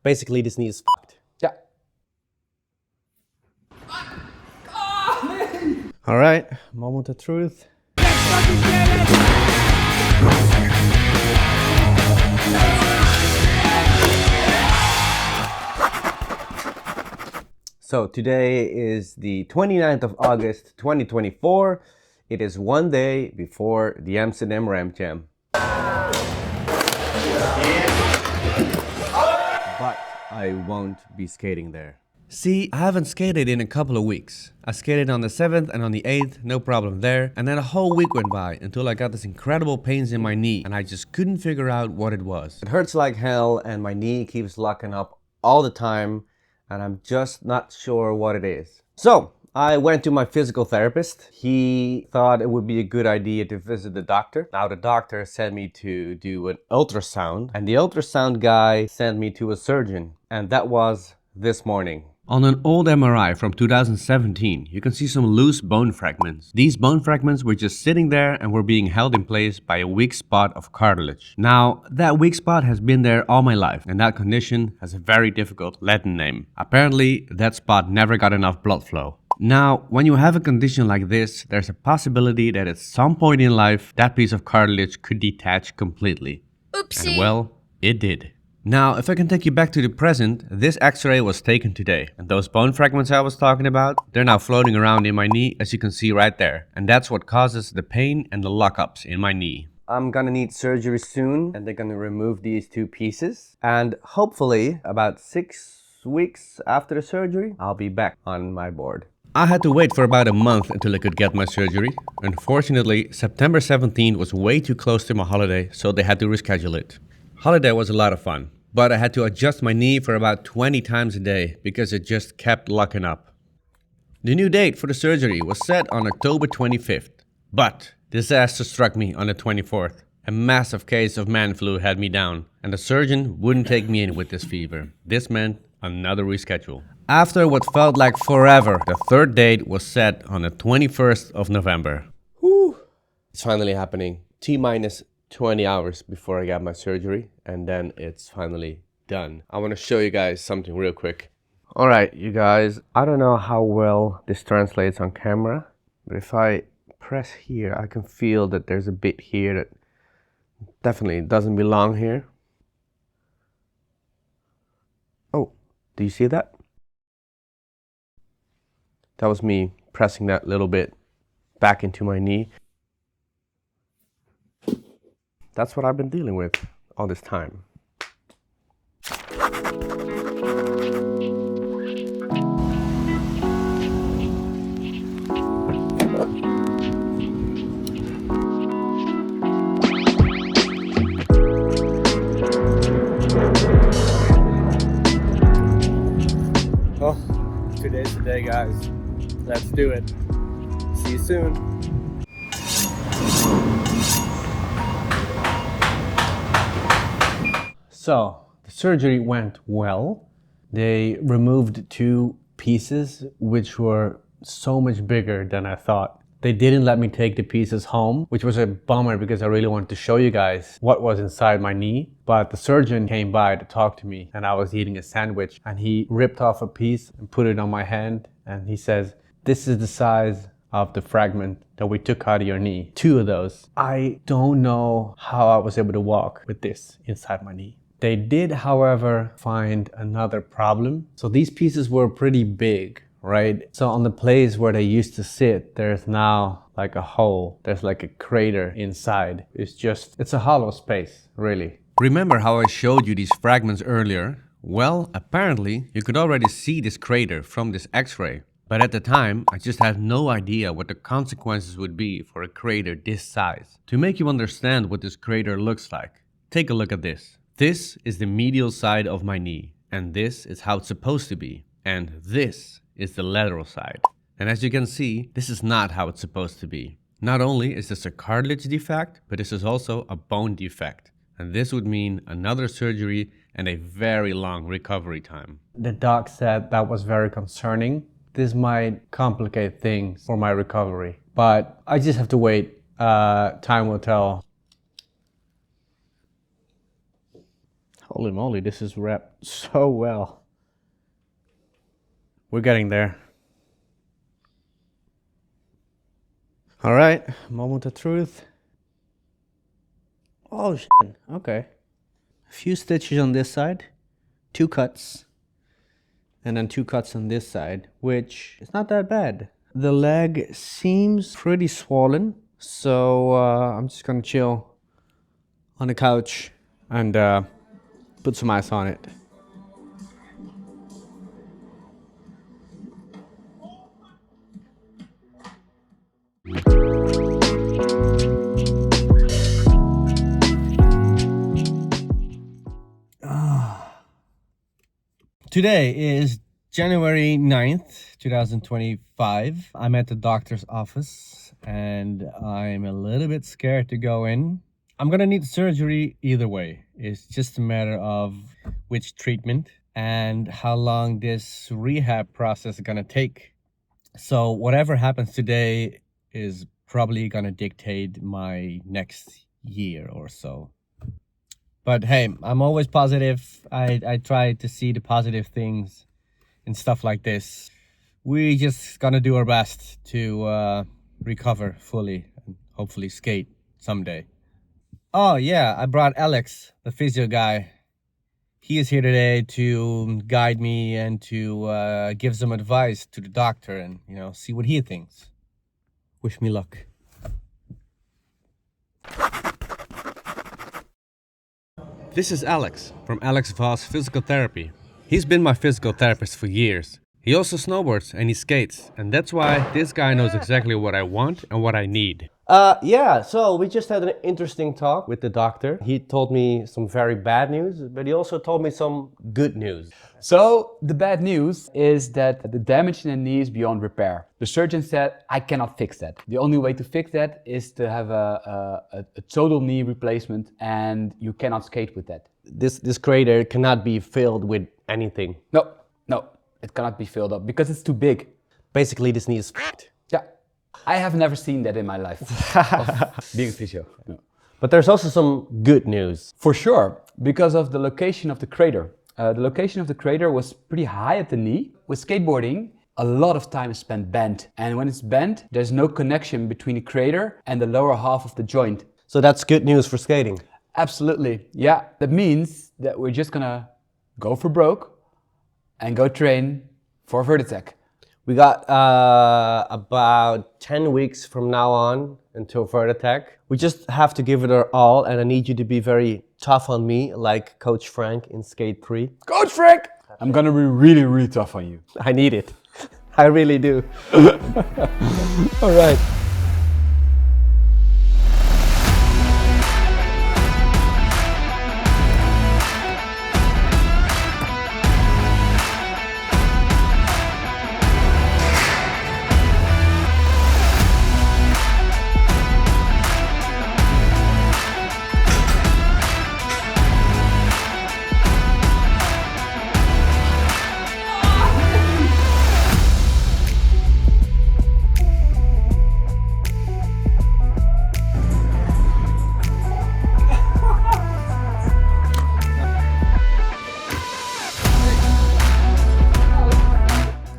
Basically, this knee is fucked. Yeah. All right, moment of truth. So today is the 29th of August, 2024. It is one day before the Amsterdam Ramp Jam. But I won't be skating there. See, I haven't skated in a couple of weeks. I skated on the 7th and on the 8th, no problem there. And then a whole week went by until I got this incredible pains in my knee and I just couldn't figure out what it was. It hurts like hell and my knee keeps locking up all the time and I'm just not sure what it is. So I went to my physical therapist. He thought it would be a good idea to visit the doctor. Now the doctor sent me to do an ultrasound and the ultrasound guy sent me to a surgeon, and that was this morning. On an old MRI from 2017, you can see some loose bone fragments. These bone fragments were just sitting there and were being held in place by a weak spot of cartilage. Now, that weak spot has been there all my life, and that condition has a very difficult Latin name. Apparently, that spot never got enough blood flow. Now, when you have a condition like this, there's a possibility that at some point in life, that piece of cartilage could detach completely. Oopsie. And well, it did. Now, if I can take you back to the present, this x-ray was taken today. And those bone fragments I was talking about, they're now floating around in my knee, as you can see right there. And that's what causes the pain and the lockups in my knee. I'm gonna need surgery soon, and they're gonna remove these two pieces. And hopefully, about 6 weeks after the surgery, I'll be back on my board. I had to wait for about a month until I could get my surgery. Unfortunately, September 17th was way too close to my holiday, so they had to reschedule it. Holiday was a lot of fun, but I had to adjust my knee for about 20 times a day because it just kept locking up. The new date for the surgery was set on October 25th, but disaster struck me on the 24th. A massive case of man flu had me down, and the surgeon wouldn't take me in with this fever. This meant another reschedule. After what felt like forever, the third date was set on the 21st of November. Whew. It's finally happening. T-minus 20 hours before I got my surgery, and then it's finally done. I want to show you guys something real quick. Alright, you guys, I don't know how well this translates on camera, but if I press here, I can feel that there's a bit here that definitely doesn't belong here. Oh, do you see that? That was me pressing that little bit back into my knee. That's what I've been dealing with all this time. Well, today's the day, guys. Let's do it. See you soon. So, the surgery went well. They removed two pieces which were so much bigger than I thought. They didn't let me take the pieces home, which was a bummer because I really wanted to show you guys what was inside my knee. But the surgeon came by to talk to me and I was eating a sandwich and he ripped off a piece and put it on my hand and he says, "This is the size of the fragment that we took out of your knee. 2 of those." I don't know how I was able to walk with this inside my knee. They did, however, find another problem. So these pieces were pretty big, right? So on the place where they used to sit, there's now like a hole. There's like a crater inside. It's a hollow space, really. Remember how I showed you these fragments earlier? Well, apparently you could already see this crater from this x-ray. But at the time, I just had no idea what the consequences would be for a crater this size. To make you understand what this crater looks like, take a look at this. This is the medial side of my knee, and this is how it's supposed to be. And this is the lateral side. And as you can see, this is not how it's supposed to be. Not only is this a cartilage defect, but this is also a bone defect. And this would mean another surgery and a very long recovery time. The doc said that was very concerning. This might complicate things for my recovery, but I just have to wait. Time will tell. Holy moly, this is wrapped so well. We're getting there. All right, moment of truth. Oh shit, okay. A few stitches on this side, 2 cuts, and then 2 cuts on this side, which is not that bad. The leg seems pretty swollen, so I'm just gonna chill on the couch and put some ice on it. Today is January 9th, 2025. I'm at the doctor's office and I'm a little bit scared to go in. I'm gonna need surgery either way. It's just a matter of which treatment and how long this rehab process is gonna take. So whatever happens today is probably gonna dictate my next year or so. But hey, I'm always positive. I try to see the positive things in stuff like this. We just gonna do our best to recover fully and hopefully skate someday. Oh yeah, I brought Alex, the physio guy. He is here today to guide me and to give some advice to the doctor and, you know, see what he thinks. Wish me luck. This is Alex from Alex Voss Physical Therapy. He's been my physical therapist for years. He also snowboards and he skates, and that's why this guy knows exactly what I want and what I need. Yeah, so we just had an interesting talk with the doctor. He told me some very bad news, but he also told me some good news. So the bad news is that the damage in the knee is beyond repair. The surgeon said, I cannot fix that. The only way to fix that is to have a total knee replacement, and you cannot skate with that. This crater cannot be filled with anything. No, it cannot be filled up because it's too big. Basically, this knee is f***ed. Yeah, I have never seen that in my life of being a physio. No. But there's also some good news. For sure, because of the location of the crater. The location of the crater was pretty high at the knee. With skateboarding, a lot of time is spent bent. And when it's bent, there's no connection between the crater and the lower half of the joint. So that's good news for skating. Absolutely, yeah. That means that we're just gonna go for broke and go train for Everyting. We got about 10 weeks from now on until Everyting. We just have to give it our all, and I need you to be very tough on me, like Coach Frank in Skate 3. Coach Frank! I'm gonna be really, really tough on you. I need it. I really do. All right.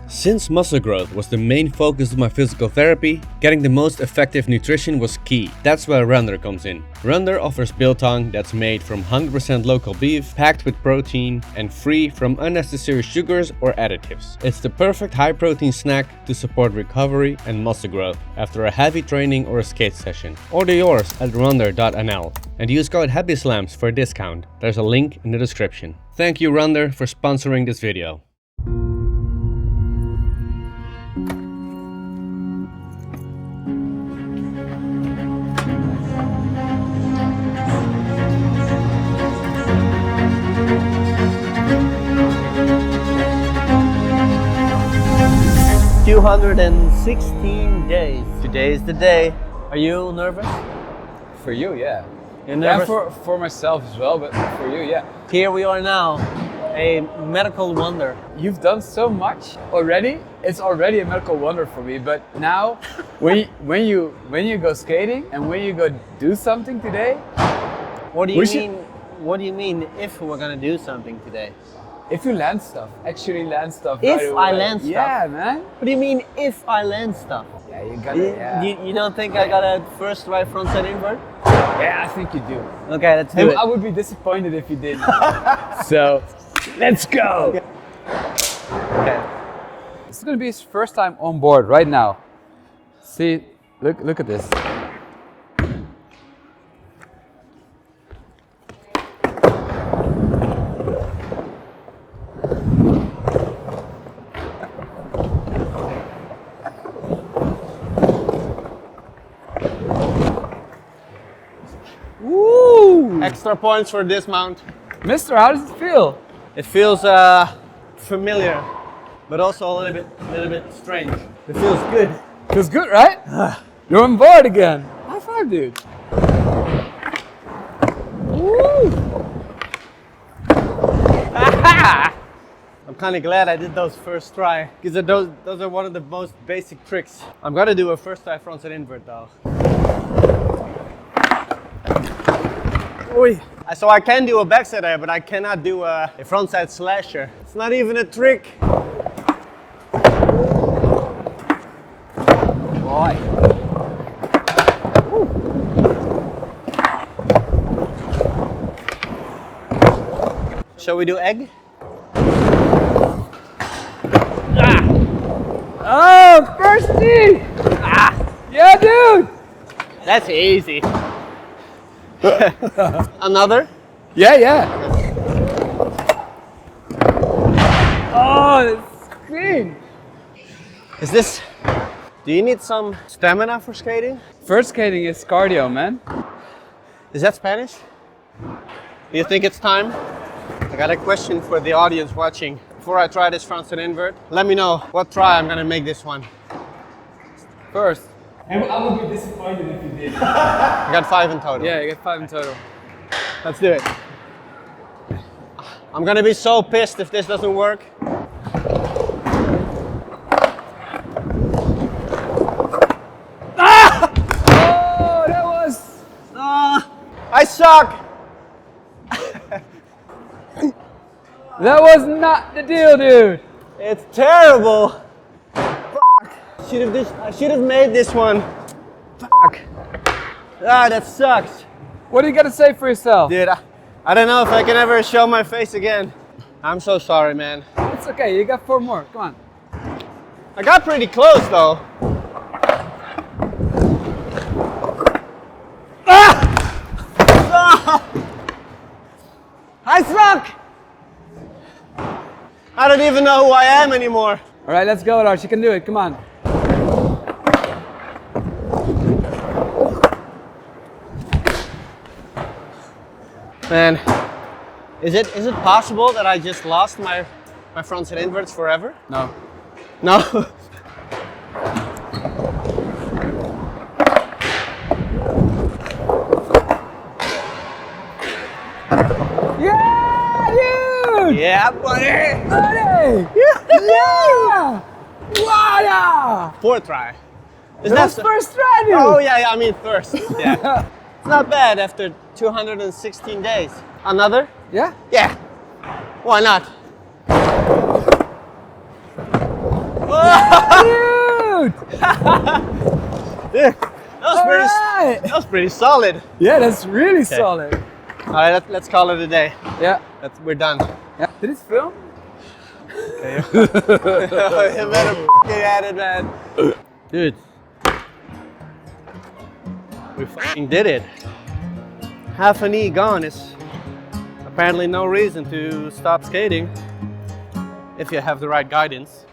Since muscle growth was the main focus of my physical therapy, getting the most effective nutrition was key. That's where Runner comes in. Runner offers biltong that's made from 100% local beef, packed with protein, and free from unnecessary sugars or additives. It's the perfect high-protein snack to support recovery and muscle growth after a heavy training or a skate session. Order yours at runner.nl and use code HAPPYSLAMS for a discount. There's a link in the description. Thank you, Runner, for sponsoring this video. $216 days. Today is the day. Are you nervous? For you, yeah. You're nervous? And for myself as well, but for you, yeah. Here we are now, a medical wonder. You've done so much already. It's already a medical wonder for me. But now, when you go skating and when you go do something today, What do you mean What do you mean if we're gonna do something today? If you land stuff, actually land stuff. If right I away. land stuff? Yeah, man. What do you mean if I land stuff? Yeah, you got it. Yeah. You don't think I got a first try frontside invert? Yeah, I think you do. Okay, let's do it. I would be disappointed if you didn't. So, let's go. Okay. This is gonna be his first time on board right now. See, look at this. Woo! Extra points for dismount. Mister, how does it feel? It feels familiar, but also a little bit strange. It feels good. Feels good, right? You're on board again. High five, dude. Woo! I'm kind of glad I did those first try, because those are one of the most basic tricks. I'm gonna do a first try frontside invert though. Oi. So I can do a backside air, but I cannot do a frontside slasher. It's not even a trick. Boy. Shall we do egg? Oh, first tee! Yeah, dude! That's easy. Another? Yeah. Oh, that's clean. Is this... Do you need some stamina for skating? First skating is cardio, man. Is that Spanish? Do you think it's time? I got a question for the audience watching. Before I try this frontside invert, let me know what try I'm gonna make this one. First. And I would be disappointed if you did. I got 5 in total. Yeah, you get 5 in total. Let's do it. I'm gonna be so pissed if this doesn't work. Oh, that was... I suck! That was not the deal, dude. It's terrible. Fuck. I should have made this one. Fuck. Ah, that sucks. What do you got to say for yourself? Dude, I don't know if I can ever show my face again. I'm so sorry, man. It's okay, you got 4 more. Come on. I got pretty close though. Ah! I suck! I don't even know who I am anymore. All right, let's go, Lars. You can do it. Come on. Man, is it possible that I just lost my frontside inverts forever? No. No. Yeah, dude! Yeah, buddy. Buddy! Yeah! Wow! 4th try. Is That was that first try, dude! Oh yeah, I mean first. Yeah. It's not bad after 216 days. Another? Yeah? Yeah. Why not? Dude! Dude, Alright! that was pretty solid. Yeah, that's really solid. All right, let's call it a day. Yeah. We're done. Yeah. Did it film? You better get at it, man. Dude. We fucking did it. Half a knee gone is apparently no reason to stop skating if you have the right guidance.